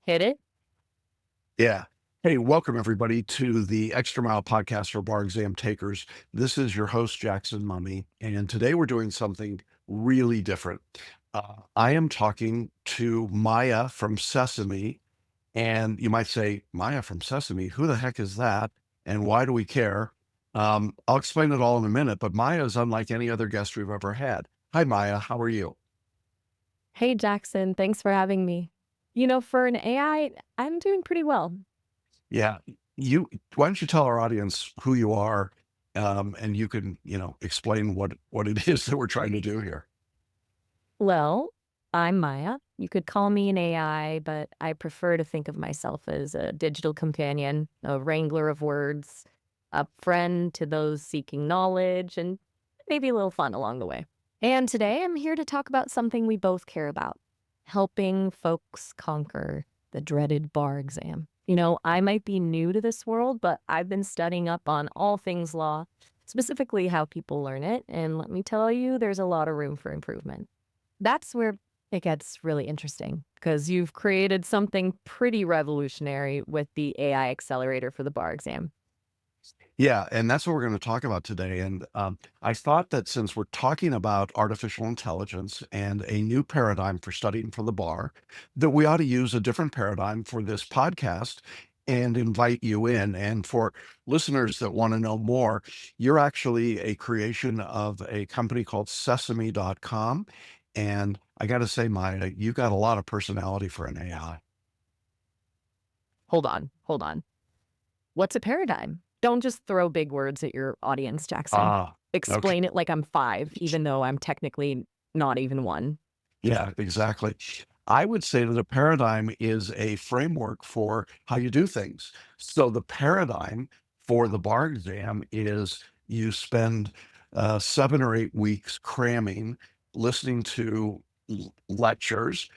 Hit it. Yeah. Hey, welcome everybody to the Extra Mile podcast for bar exam takers. This is your host, Jackson Mummy, and today we're doing something really different. I am talking to Maya from Sesame, and you might say, Maya from Sesame, who the heck is that? And why do we care? I'll explain it all in a minute, but Maya is unlike any other guest we've ever had. Hi, Maya. How are you? Hey, Jackson, thanks for having me. For an AI, I'm doing pretty well. Yeah. Why don't you tell our audience who you are, and you can, explain what it is that we're trying to do here. Well, I'm Maya. You could call me an AI, but I prefer to think of myself as a digital companion, a wrangler of words, a friend to those seeking knowledge, and maybe a little fun along the way. And today I'm here to talk about something we both care about, helping folks conquer the dreaded bar exam. I might be new to this world, but I've been studying up on all things law, specifically how people learn it. And let me tell you, there's a lot of room for improvement. That's where it gets really interesting because you've created something pretty revolutionary with the AI accelerator for the bar exam. Yeah, and that's what we're going to talk about today. And I thought that since we're talking about artificial intelligence and a new paradigm for studying for the bar, that we ought to use a different paradigm for this podcast and invite you in. And for listeners that want to know more, you're actually a creation of a company called Sesame.com. And I got to say, Maya, you got a lot of personality for an AI. Hold on. What's a paradigm? Don't just throw big words at your audience, Jackson. Ah, okay. Explain it like I'm five, even though I'm technically not even one. Yeah, exactly. I would say that a paradigm is a framework for how you do things. So the paradigm for the bar exam is you spend 7 or 8 weeks cramming, listening to lectures,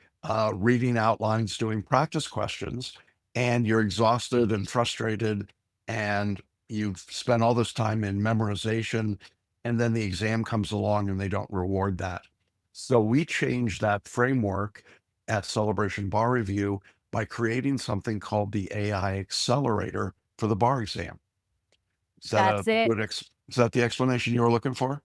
reading outlines, doing practice questions, and you're exhausted and frustrated, and you've spent all this time in memorization, and then the exam comes along and they don't reward that. So we changed that framework at Celebration Bar Review by creating something called the AI Accelerator for the bar exam. That's it. Is that the explanation you were looking for?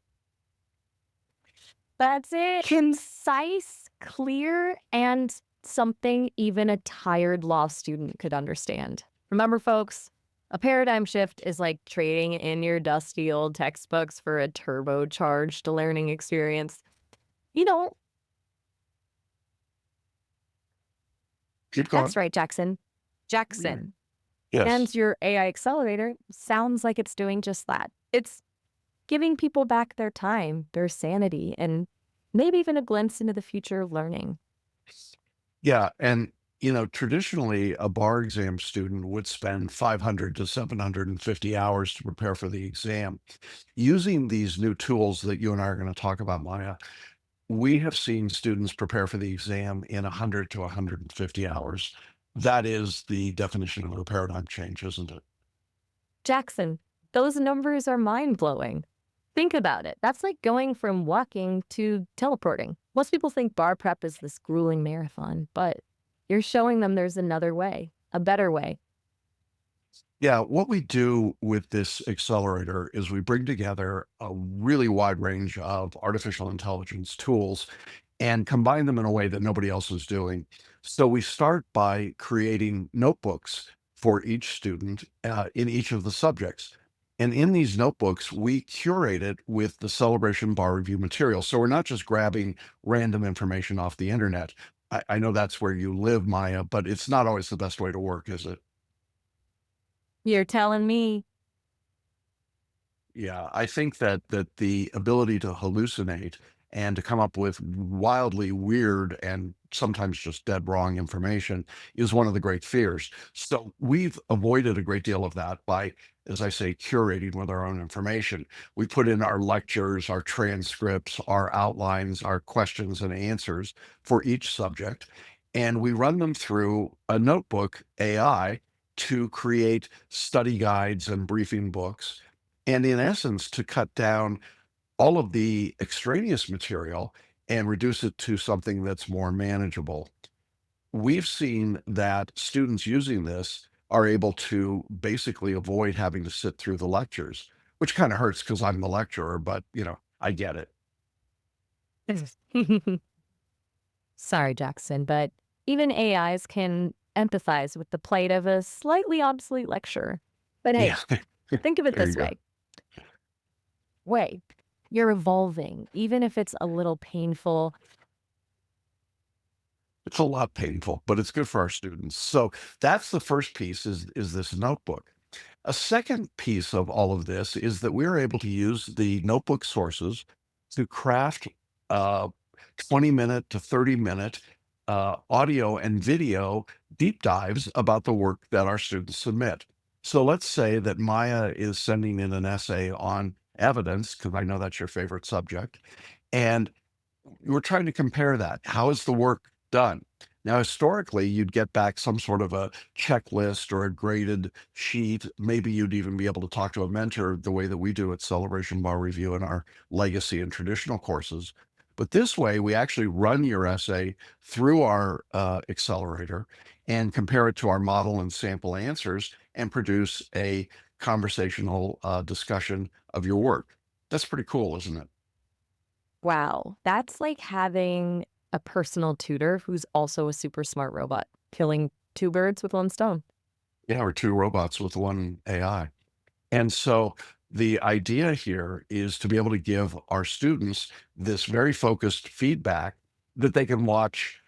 That's it. Concise, clear, and something even a tired law student could understand. Remember, folks, a paradigm shift is like trading in your dusty old textbooks for a turbocharged learning experience. You know, Keep that's going. right, Jackson. Yeah. Jackson. Yes. And your AI accelerator sounds like it's doing just that. It's giving people back their time, their sanity, and maybe even a glimpse into the future of learning. Yeah. And, traditionally, a bar exam student would spend 500 to 750 hours to prepare for the exam. Using these new tools that you and I are going to talk about, Maya, we have seen students prepare for the exam in 100 to 150 hours. That is the definition of a paradigm change, isn't it? Jackson, those numbers are mind blowing. Think about it. That's like going from walking to teleporting. Most people think bar prep is this grueling marathon, but you're showing them there's another way, a better way. Yeah, what we do with this accelerator is we bring together a really wide range of artificial intelligence tools and combine them in a way that nobody else is doing. So we start by creating notebooks for each student in each of the subjects. And in these notebooks, we curate it with the Celebration Bar Review material. So we're not just grabbing random information off the internet. I know that's where you live, Maya, but it's not always the best way to work, is it? You're telling me. Yeah, I think that the ability to hallucinate and to come up with wildly weird and sometimes just dead wrong information is one of the great fears. So we've avoided a great deal of that by, as I say, curating with our own information. We put in our lectures, our transcripts, our outlines, our questions and answers for each subject, and we run them through a notebook AI to create study guides and briefing books, and in essence, to cut down all of the extraneous material and reduce it to something that's more manageable. we've seen that students using this are able to basically avoid having to sit through the lectures, which kind of hurts because I'm the lecturer, but I get it. Sorry, Jackson, but even AIs can empathize with the plight of a slightly obsolete lecturer. But hey, Yeah, think of it there you this go. way. You're evolving, even if it's a little painful. It's a lot painful, but it's good for our students. So that's the first piece is this notebook. A second piece of all of this is that we're able to use the notebook sources to craft 20-minute to 30-minute audio and video deep dives about the work that our students submit. So let's say that Maya is sending in an essay on evidence, because I know that's your favorite subject, and we're trying to compare that. How is the work done? Now, historically, you'd get back some sort of a checklist or a graded sheet. Maybe you'd even be able to talk to a mentor the way that we do at Celebration Bar Review in our legacy and traditional courses. But this way, we actually run your essay through our accelerator and compare it to our model and sample answers and produce a conversational discussion of your work. That's pretty cool, isn't it? Wow, that's like having a personal tutor who's also a super smart robot, killing two birds with one stone. Yeah, or two robots with one AI. And so the idea here is to be able to give our students this very focused feedback that they can watch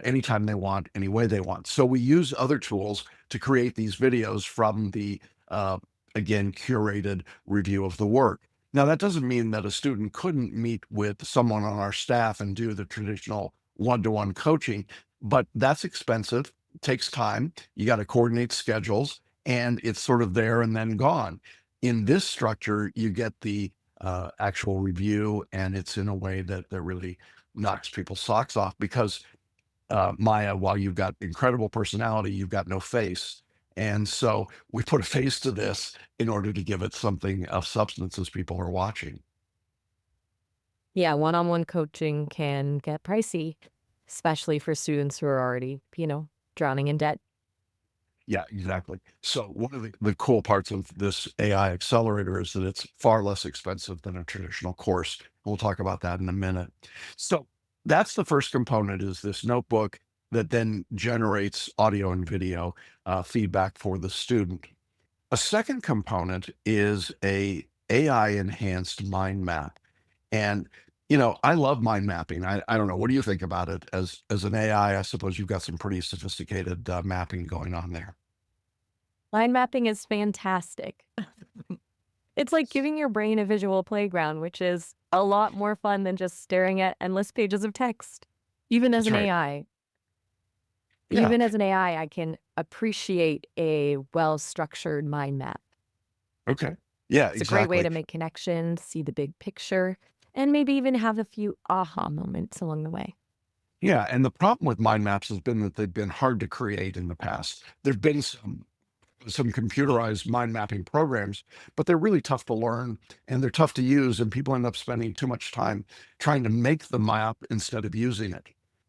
anytime they want, any way they want. So we use other tools to create these videos from the, uh, again, curated review of the work. Now, that doesn't mean that a student couldn't meet with someone on our staff and do the traditional one-to-one coaching, but that's expensive, takes time. You got to coordinate schedules, and it's sort of there and then gone. In this structure, you get the actual review, and it's in a way that really knocks people's socks off because Maya, while you've got incredible personality, you've got no face. And so we put a face to this in order to give it something of substance as people are watching. Yeah, one-on-one coaching can get pricey, especially for students who are already, drowning in debt. Yeah, exactly. So one of the cool parts of this AI accelerator is that it's far less expensive than a traditional course. We'll talk about that in a minute. So that's the first component is this notebook that then generates audio and video feedback for the student. A second component is a AI enhanced mind map. And I love mind mapping. I don't know. What do you think about it as an AI? I suppose you've got some pretty sophisticated mapping going on there. Mind mapping is fantastic. It's like giving your brain a visual playground, which is a lot more fun than just staring at endless pages of text. Even as That's an right. AI, Yeah. even as an AI, I can appreciate a well-structured mind map. Okay. Yeah, It's a great way exactly. to make connections, see the big picture, and maybe even have a few aha moments along the way. Yeah. And the problem with mind maps has been that they've been hard to create in the past. There've been some computerized mind mapping programs, but they're really tough to learn and they're tough to use, and people end up spending too much time trying to make the map instead of using it.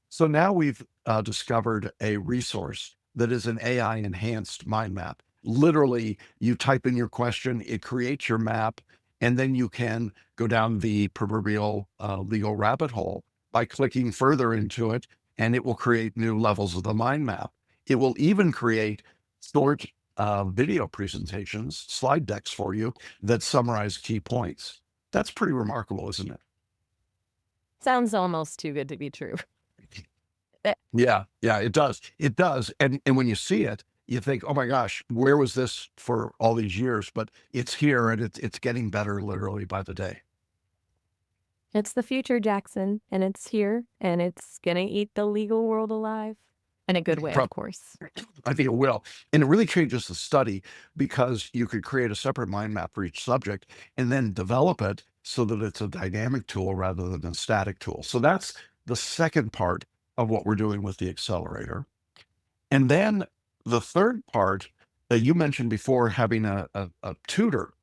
So now we've discovered a resource that is an AI enhanced mind map. Literally, you type in your question, it creates your map, and then you can go down the proverbial legal rabbit hole by clicking further into it, and it will create new levels of the mind map. It will even create short video presentations, slide decks for you that summarize key points. That's pretty remarkable, isn't it? Sounds almost too good to be true. Eh, Yeah, yeah, it does. It does. And when you see it, you think, "Oh my gosh, where was this for all these years?" But it's here and it's getting better literally by the day. It's the future, Jackson, and it's here, and it's gonna eat the legal world alive. In a good way, of Prob- course. I think it will. And it really changes the study because you could create a separate mind map for each subject and then develop it so that it's a dynamic tool rather than a static tool. So that's the second part of what we're doing with the accelerator. And then the third part that you mentioned before, having a tutor,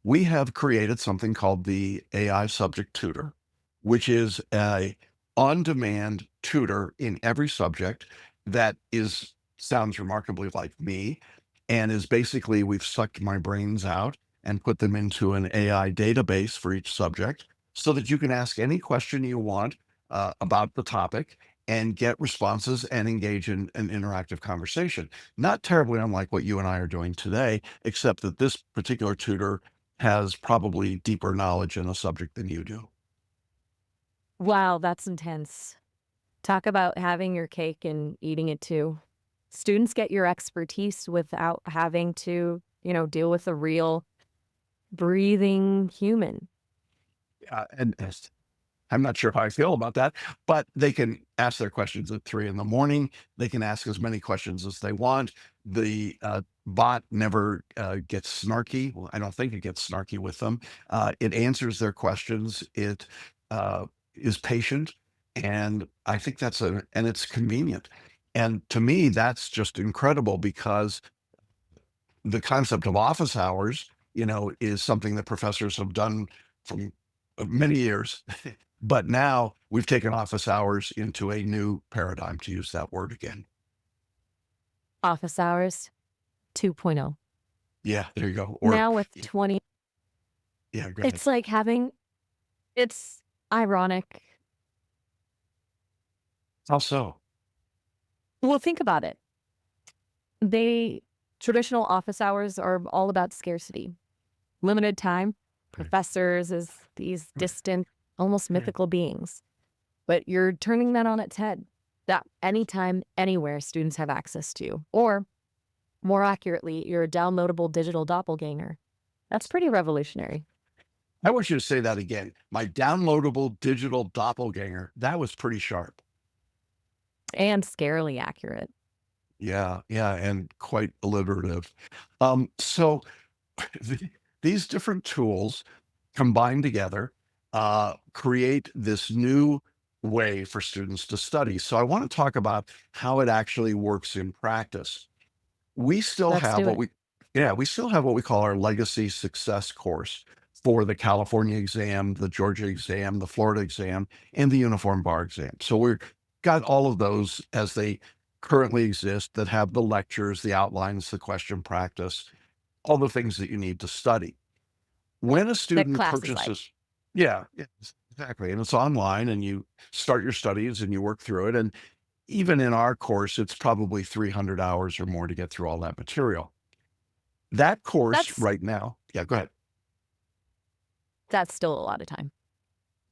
we have created something called the AI subject tutor, which is a on-demand tutor in every subject that is sounds remarkably like me, and is basically we've sucked my brains out and put them into an AI database for each subject so that you can ask any question you want about the topic and get responses and engage in an interactive conversation. Not terribly unlike what you and I are doing today, except that this particular tutor has probably deeper knowledge in a subject than you do. Wow, that's intense. Talk about having your cake and eating it too. Students get your expertise without having to, deal with a real breathing human. And I'm not sure how I feel about that, but they can ask their questions at 3 in the morning. They can ask as many questions as they want. The bot never gets snarky. Well, I don't think it gets snarky with them. It answers their questions. It is patient, and I think and it's convenient. And to me, that's just incredible because the concept of office hours, is something that professors have done from many years. But now we've taken office hours into a new paradigm, to use that word again. Office hours 2.0. Yeah, there you go. Or Now with 20, yeah, go ahead. it's like it's ironic. How so? Well, think about it. They Traditional office hours are all about scarcity, limited time, Right, professors as these right, distant, almost yeah. mythical beings. But you're turning that on its head. That anytime, anywhere students have access to. Or more accurately, you're a downloadable digital doppelganger. That's pretty revolutionary I want you to say that again. My downloadable digital doppelganger. That was pretty sharp. and scarily accurate. Yeah, yeah, and quite alliterative. So the, these different tools combined together create this new way for students to study. So I want to talk about how it actually works in practice. We still Let's have do what it. we Yeah, we still have what we call our legacy success course for the California exam, the Georgia exam, the Florida exam, and the uniform bar exam. So we've got all of those as they currently exist that have the lectures, the outlines, the question practice, all the things that you need to study. When a That student class is like. purchases Yeah, exactly, and it's online, and you start your studies, and you work through it, and even in our course, it's probably 300 hours or more to get through all that material. That course That's right now Yeah, go ahead. that's still a lot of time.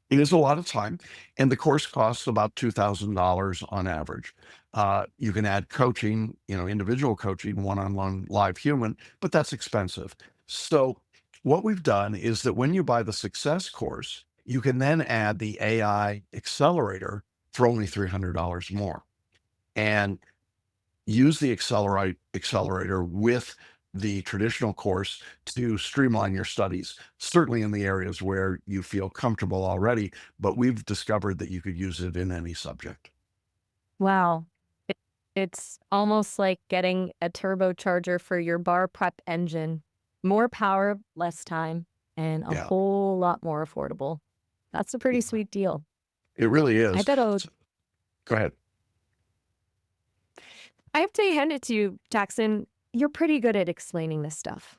It is a lot of time, and the course costs about $2,000 on average. You can add coaching, individual coaching, one-on-one live human, but that's expensive. So what we've done is that when you buy the success course, you can then add the AI accelerator for only $300 more. And use the accelerator with the traditional course to streamline your studies, certainly in the areas where you feel comfortable already, but we've discovered that you could use it in any subject. Wow. It, it's almost like getting a turbocharger for your bar prep engine. More power, less time, and a Yeah, whole lot more affordable. That's a pretty sweet deal. it really I is. bet a So, go ahead. I have to hand it to you, Jackson. You're pretty good at explaining this stuff.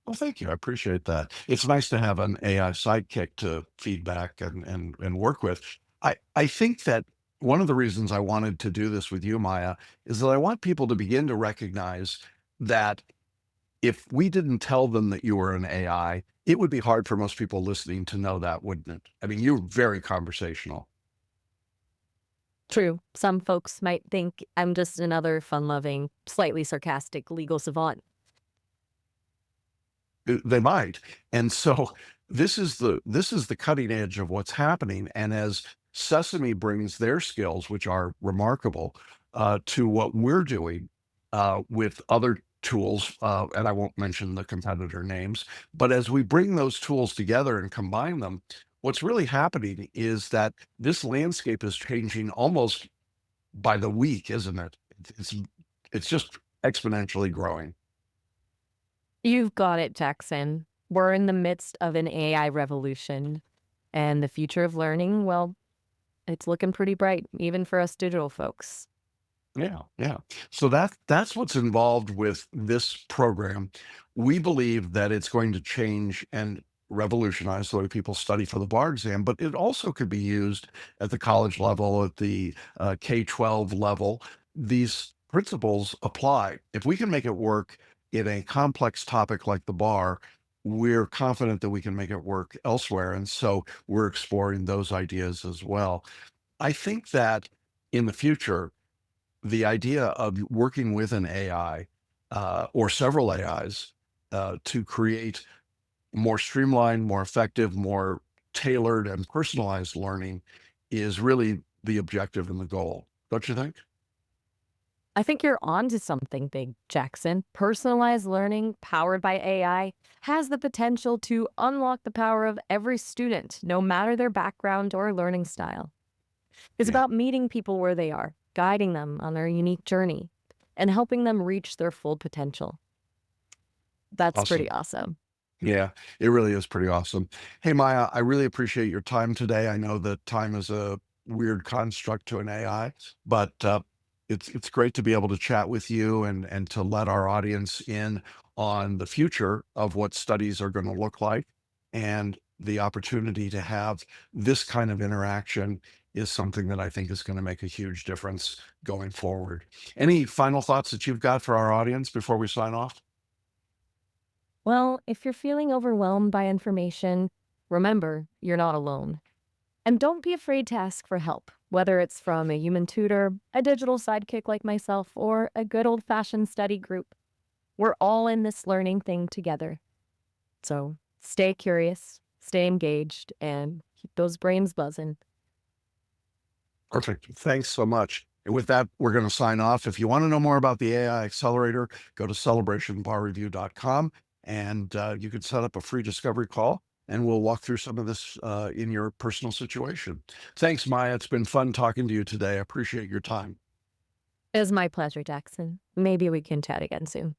Well, thank you. I appreciate that. It's nice to have an AI sidekick to feedback and work with. I think that one of the reasons I wanted to do this with you, Maya, is that I want people to begin to recognize that if we didn't tell them that you were an AI, it would be hard for most people listening to know that, wouldn't it? I mean, you're very conversational. True. Some folks might think I'm just another fun loving, slightly sarcastic legal savant. They might. And so this is the cutting edge of what's happening. And as Sesame brings their skills, which are remarkable, to what we're doing with other tools, and I won't mention the competitor names, but as we bring those tools together and combine them, what's really happening is that this landscape is changing almost by the week, isn't it? It's it's just exponentially growing. You've got it, Jackson. We're in the midst of an AI revolution, and the future of learning, well, it's looking pretty bright, even for us digital folks. Yeah, yeah. So that's what's involved with this program. We believe that it's going to change and revolutionize the way people study for the bar exam, but it also could be used at the college level, at the K-12 level. These principles apply. If we can make it work in a complex topic like the bar, we're confident that we can make it work elsewhere. And so we're exploring those ideas as well. I think that in the future, the idea of working with an AI or several AIs to create more streamlined, more effective, more tailored and personalized learning is really the objective and the goal. Don't you think? I think you're onto something big, Jackson. Personalized learning powered by AI has the potential to unlock the power of every student, no matter their background or learning style. It's Yeah. about meeting people where they are, guiding them on their unique journey, and helping them reach their full potential. That's pretty Awesome. awesome. Yeah, it really is pretty awesome. Hey, Maya, I really appreciate your time today. I know that time is a weird construct to an AI, but it's great to be able to chat with you and to let our audience in on the future of what studies are going to look like. And the opportunity to have this kind of interaction is something that I think is going to make a huge difference going forward. Any final thoughts that you've got for our audience before we sign off? Well, if you're feeling overwhelmed by information, remember you're not alone. And don't be afraid to ask for help, whether it's from a human tutor, a digital sidekick like myself, or a good old fashioned study group. We're all in this learning thing together. So stay curious, stay engaged, and keep those brains buzzing. Perfect. Thanks so much. And with that, we're going to sign off. If you want to know more about the AI Accelerator, go to celebrationbarreview.com and you can set up a free discovery call and we'll walk through some of this in your personal situation. Thanks, Maya. It's been fun talking to you today. I appreciate your time. It was my pleasure, Jackson. Maybe we can chat again soon.